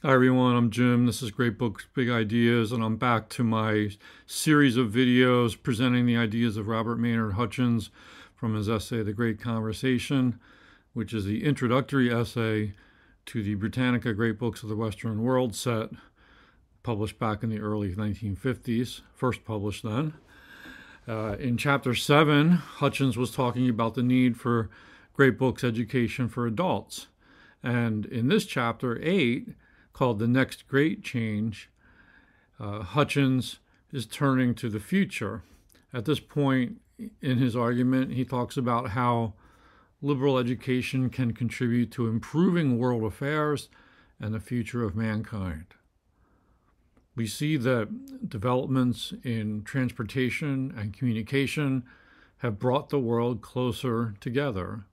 Hi everyone, I'm Jim. This is Great Books, Big Ideas, and I'm back to my series of videos presenting the ideas of Robert Maynard Hutchins from his essay, The Great Conversation, which is the introductory essay to the Britannica Great Books of the Western World set, published back in the early 1950s, first published then. In Chapter 7, Hutchins was talking about the need for great books education for adults. And in this Chapter 8, called The Next Great Change, Hutchins is turning to the future. At this point in his argument, he talks about how liberal education can contribute to improving world affairs and the future of mankind. We see that developments in transportation and communication have brought the world closer together.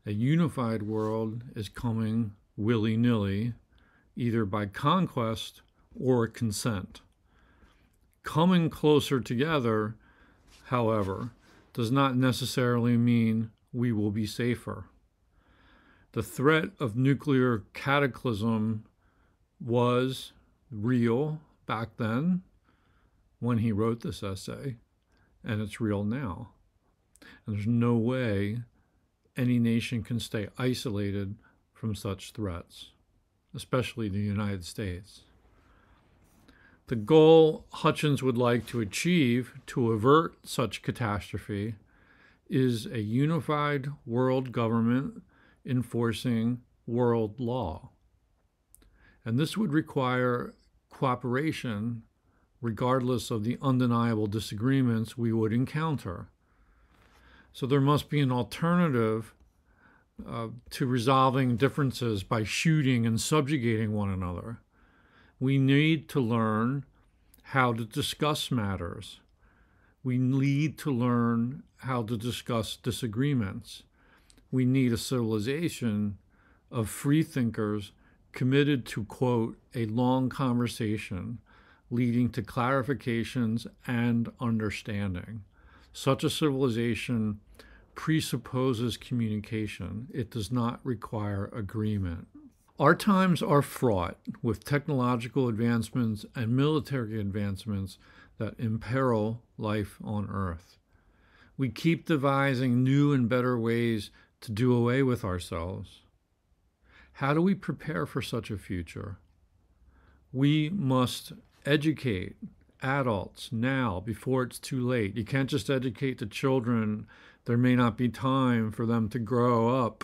A unified world is coming willy-nilly, either by conquest or consent. Coming closer together, however, does not necessarily mean we will be safer. The threat of nuclear cataclysm was real back then when he wrote this essay, and it's real now. And there's no way any nation can stay isolated from such threats, especially the United States. The goal Hutchins would like to achieve to avert such catastrophe is a unified world government enforcing world law. And this would require cooperation regardless of the undeniable disagreements we would encounter. So there must be an alternative to resolving differences by shooting and subjugating one another. We need to learn how to discuss matters. We need to learn how to discuss disagreements. We need a civilization of free thinkers committed to, quote, a long conversation leading to clarifications and understanding. Such a civilization presupposes communication. It does not require agreement. Our times are fraught with technological advancements and military advancements that imperil life on Earth. We keep devising new and better ways to do away with ourselves. How do we prepare for such a future? We must educate adults now before it's too late. You can't just educate the children. There may not be time for them to grow up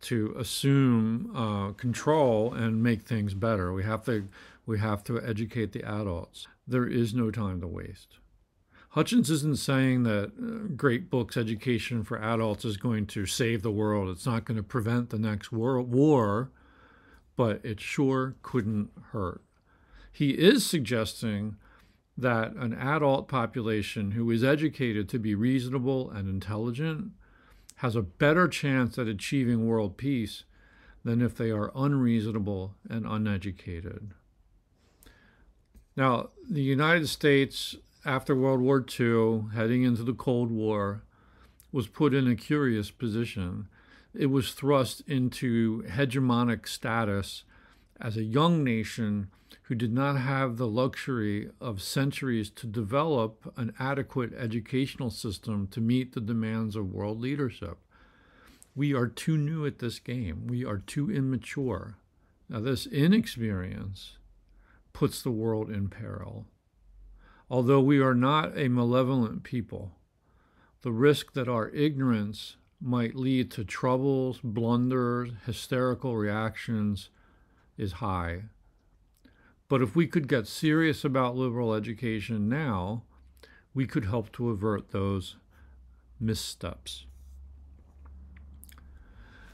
to assume control and make things better. We have to educate the adults. There is no time to waste. Hutchins isn't saying that great books education for adults is going to save the world. It's not going to prevent the next world war, but it sure couldn't hurt. He is suggesting that an adult population who is educated to be reasonable and intelligent has a better chance at achieving world peace than if they are unreasonable and uneducated. Now, the United States, after World War II, heading into the Cold War, was put in a curious position. It was thrust into hegemonic status as a young nation who did not have the luxury of centuries to develop an adequate educational system to meet the demands of world leadership. We are too new at this game. We are too immature. Now, this inexperience puts the world in peril. Although we are not a malevolent people, the risk that our ignorance might lead to troubles, blunders, hysterical reactions is high. But if we could get serious about liberal education now, we could help to avert those missteps.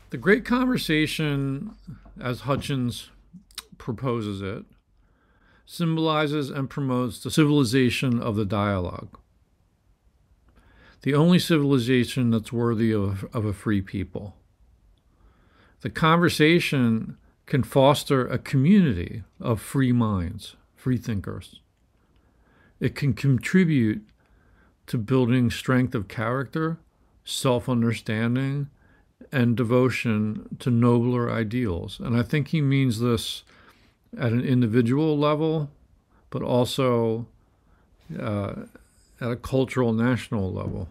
The Great Conversation, as Hutchins proposes it, symbolizes and promotes the civilization of the dialogue, the only civilization that's worthy of a free people. The conversation can foster a community of free minds, free thinkers. It can contribute to building strength of character, self-understanding, and devotion to nobler ideals. And I think he means this at an individual level, but also at a cultural national level.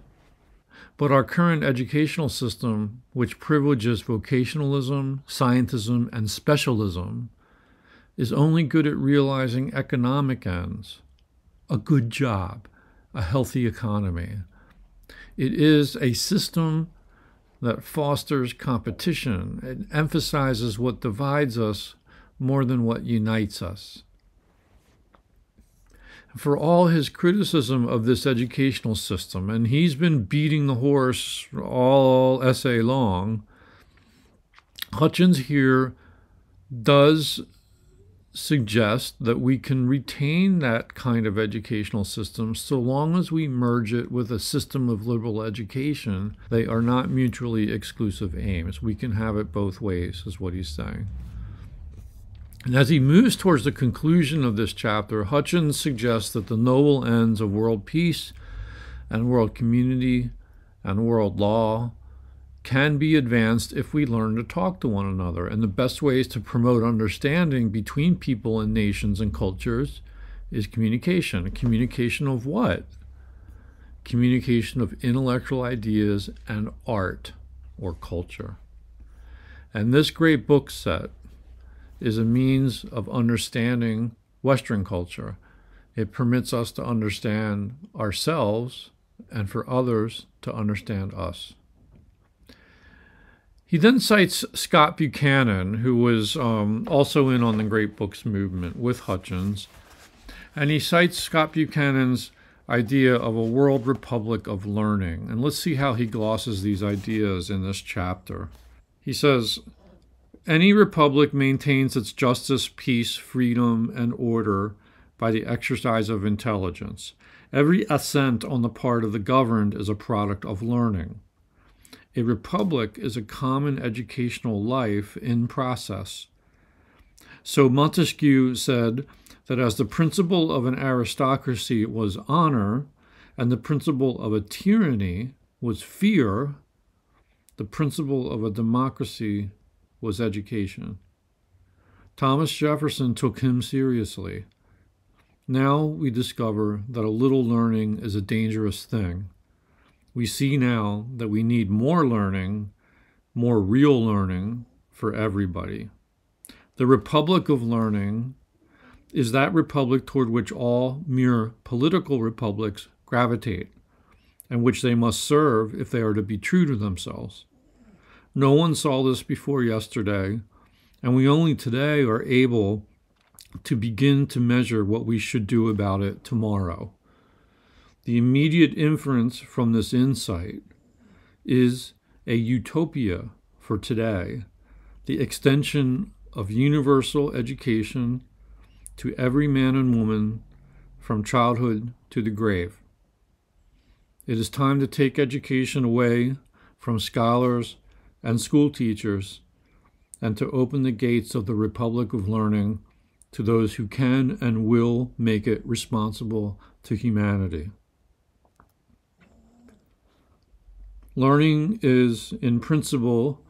But our current educational system, which privileges vocationalism, scientism, and specialism, is only good at realizing economic ends, a good job, a healthy economy. It is a system that fosters competition. It emphasizes what divides us more than what unites us. For all his criticism of this educational system, and he's been beating the horse all essay long, Hutchins here does suggest that we can retain that kind of educational system so long as we merge it with a system of liberal education. They are not mutually exclusive aims. We can have it both ways, is what he's saying. And as he moves towards the conclusion of this chapter, Hutchins suggests that the noble ends of world peace and world community and world law can be advanced if we learn to talk to one another. And the best ways to promote understanding between people and nations and cultures is communication. Communication of what? Communication of intellectual ideas and art or culture. And this great book set is a means of understanding Western culture. It permits us to understand ourselves and for others to understand us. He then cites Scott Buchanan, who was also in on the Great Books movement with Hutchins, and he cites Scott Buchanan's idea of a world republic of learning. And let's see how he glosses these ideas in this chapter. He says, any republic maintains its justice, peace, freedom, and order by the exercise of intelligence. Every assent on the part of the governed is a product of learning. A republic is a common educational life in process. So Montesquieu said that as the principle of an aristocracy was honor, and the principle of a tyranny was fear, the principle of a democracy was education. Thomas Jefferson took him seriously. Now we discover that a little learning is a dangerous thing. We see now that we need more learning, more real learning for everybody. The republic of learning is that republic toward which all mere political republics gravitate, and which they must serve if they are to be true to themselves. No one saw this before yesterday, and we only today are able to begin to measure what we should do about it tomorrow. The immediate inference from this insight is a utopia for today, the extension of universal education to every man and woman from childhood to the grave. It is time to take education away from scholars and school teachers and to open the gates of the Republic of Learning to those who can and will make it responsible to humanity. Learning is, in principle,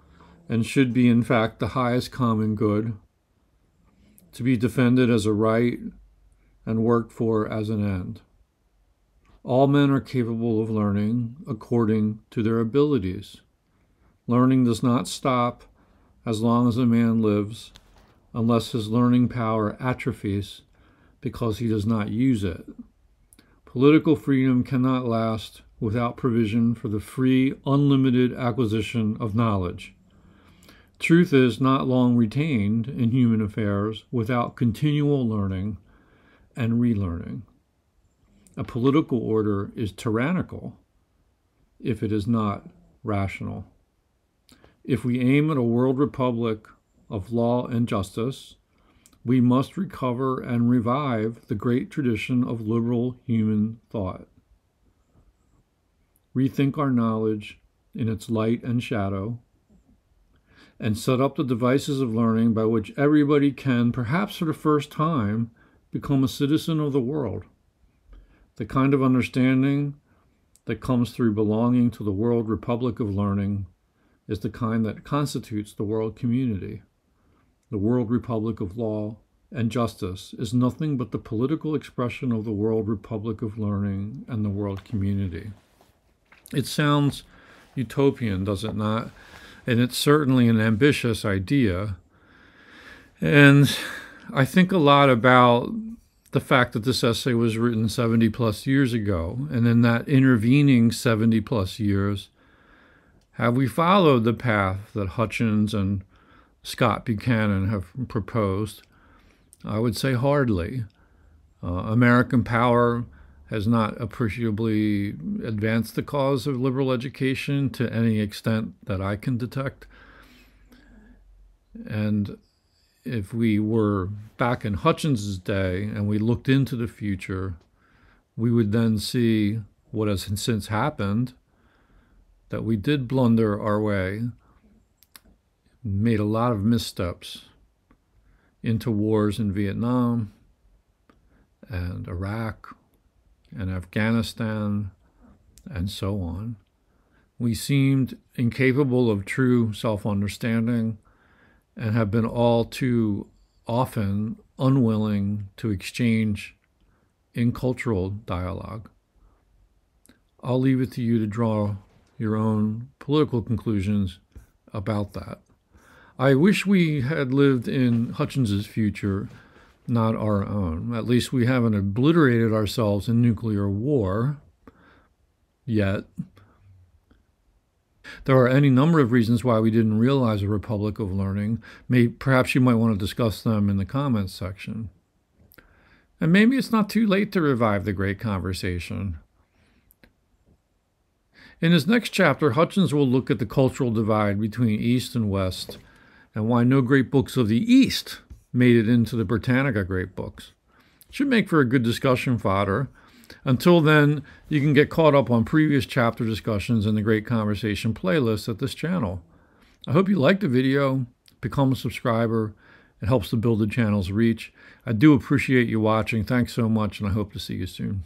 and should be, in fact, the highest common good, to be defended as a right and worked for as an end. All men are capable of learning according to their abilities. Learning does not stop as long as a man lives, unless his learning power atrophies because he does not use it. Political freedom cannot last without provision for the free, unlimited acquisition of knowledge. Truth is not long retained in human affairs without continual learning and relearning. A political order is tyrannical if it is not rational. If we aim at a world republic of law and justice, we must recover and revive the great tradition of liberal human thought. Rethink our knowledge in its light and shadow, and set up the devices of learning by which everybody can, perhaps for the first time, become a citizen of the world. The kind of understanding that comes through belonging to the World Republic of Learning is the kind that constitutes the world community, the World Republic of Law and justice is nothing but the political expression of the World Republic of Learning and the world community. It sounds utopian, does it not? And it's certainly an ambitious idea. And I think a lot about the fact that this essay was written 70 plus years ago. And in that intervening 70 plus years, have we followed the path that Hutchins and Scott Buchanan have proposed? I would say hardly. American power has not appreciably advanced the cause of liberal education to any extent that I can detect. And if we were back in Hutchins's day and we looked into the future, we would then see what has since happened, that we did blunder our way, made a lot of missteps into wars in Vietnam and Iraq and Afghanistan and so on. We seemed incapable of true self-understanding and have been all too often unwilling to exchange in cultural dialogue. I'll leave it to you to draw your own political conclusions about that. I wish we had lived in Hutchins's future, not our own. At least we haven't obliterated ourselves in nuclear war yet. There are any number of reasons why we didn't realize a republic of learning. Perhaps you might want to discuss them in the comments section. And maybe it's not too late to revive the great conversation. In his next chapter, Hutchins will look at the cultural divide between East and West and why no great books of the East made it into the Britannica great books. Should make for a good discussion fodder. Until then, you can get caught up on previous chapter discussions in the Great Conversation playlist at this channel. I hope you liked the video. Become a subscriber. It helps to build the channel's reach. I do appreciate you watching. Thanks so much, and I hope to see you soon.